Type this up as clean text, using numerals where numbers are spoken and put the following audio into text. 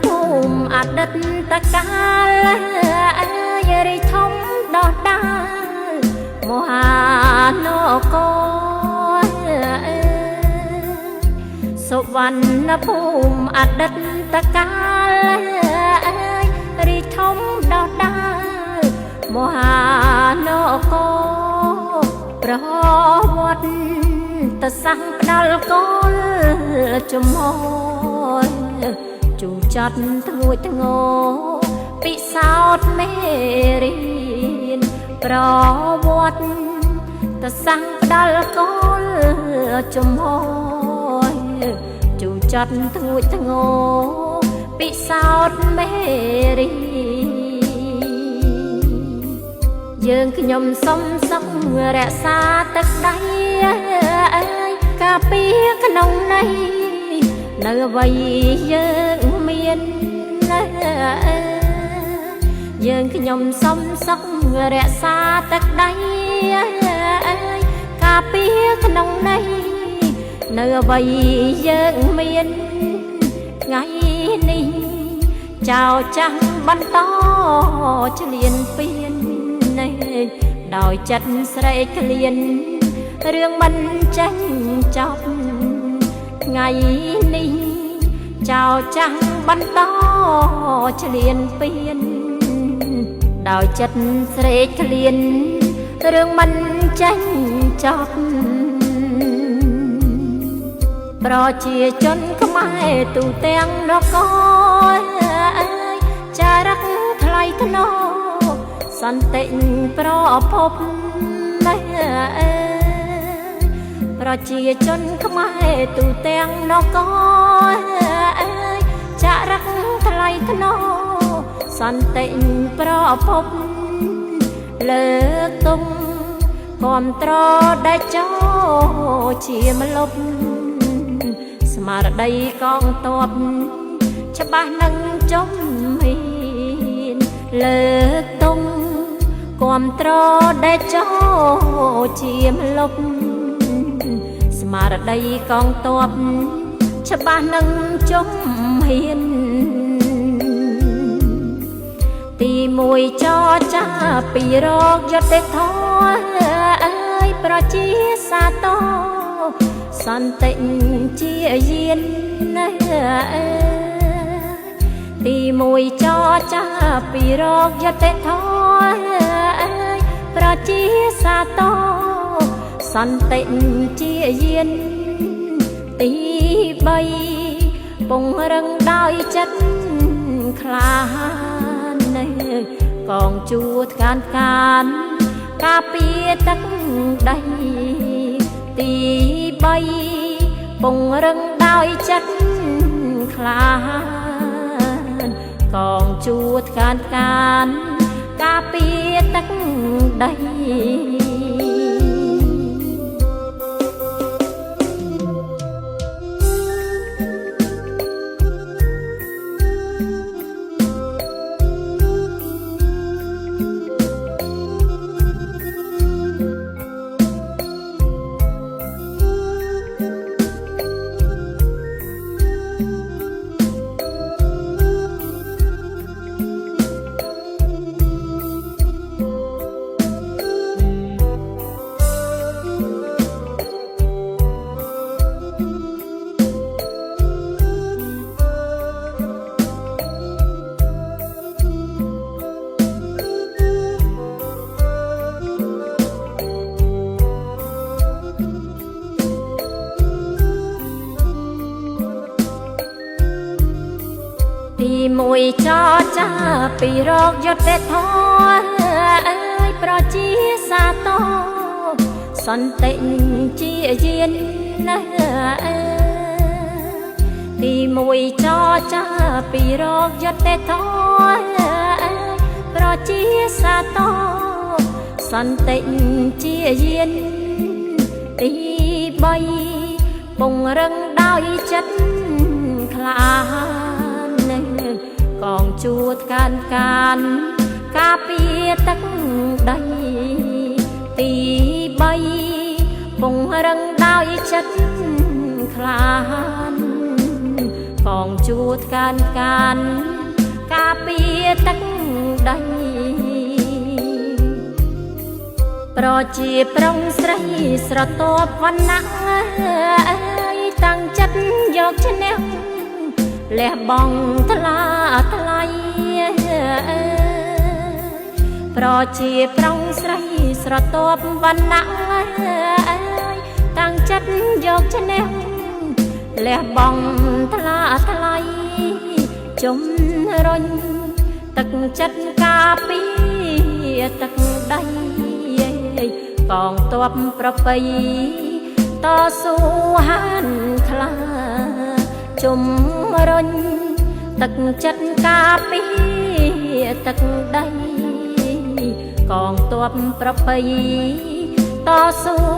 ภูมิอดีตកាលរីធំដោះដាលមហានគរសុវណ្ណភូមិអតីតកាលរីធំដោះដាលមហានគរប្រវត្តិសាស្ត្រផ្ដាល់កលចំហជូចាត់ធ្ងួយធ្ងរពិសោធន៍មេរៀនប្រវត្តិសាស្ត្រផ្ដាល់កលចំហជូចាត់ធ្ងួយធ្ងរពិសោធន៍មេរៀនយើងខ្ញុំសុំសឹងរក្សាទឹកដៃការពារក្នុងន័យនៅអ្វីយើងមានយើងខ្ញុំសុំសឹងរក្សាទឹកដៃការពារក្នុងន័យនៅអ្វីយើងមានថ្ងៃនេះចៅចាំបន្តឆ្លៀនពៀនដោយចិត្តស្រេកឃ្លានរឿងមិនចាញ់ចប់ថ្ងៃនេះចៅចាំបន្តឆ្លៀនពៀនដោយចិត្តស្រេកឃ្លានរឿងមិនចាញ់ចប់ប្រជាជនខ្មែរទូទាំងនគរចារឹកថ្លៃថ្នូរសន្តិប្រភពប្រជាជនខ្មែរទូទាំងនគរចារឹកថ្លៃថ្នូរសន្តិប្រភពលើកទុំគាំទ្រដែលចូលជាម្លប់ស្មារតីកងទ័ពច្បាស់នឹងចំហ៊ានលើកទុំគាំទ្រដែលចូលជាម្លប់ស្មារតីកងទ័ពច្បាស់នឹងចំហ៊ានទីមួយចរចាពីរោគយុត្តិធម៌ប្រជាសាទរសន្តិជាយានទីមួយចរចាពីរោគយុត្តិធម៌ប្រជាសាទរសន្តិជាយានទី3ពង្រឹងដោយចិត្តក្លាហានកងជួរថ្កានកានការពារទឹកដីទី3ពង្រឹងដោយចិត្តក្លាហានកងជួរថ្កានកានការពារទឹកដីទីមួយចរចាពីរោគយុត្តិធម៌ប្រជាសាទរសន្តិជាយានទីមួយចរចាពីរោគយុត្តិធម៌ប្រជាសាទរសន្តិជាយានទី3ពង្រឹងដោយចិត្តក្លាហានកងជួរថ្កានកានការពារទឹកដីទី3ពង្រឹងដោយចិត្តក្លាហាន កងជួរការការពារទឹកដីប្រជាប្រុងស្រីស្រទាប់វណ្ណៈតាំងចិត្តយកឈ្នះលះបង់ថ្លាថ្លៃប្រជាប្រុងស្រីស្រទាប់វណ្ណៈតាំងចិត្តយកឈ្នះលះបង់ថ្លាថ្លៃជំរុញទឹកចិត្តការពារទឹកដីកងទ័ពប្រពៃតស៊ូហានខ្លាជំរុញទឹកចិត្តការពារទឹកដីកងទ័ពប្រពៃតស៊ូ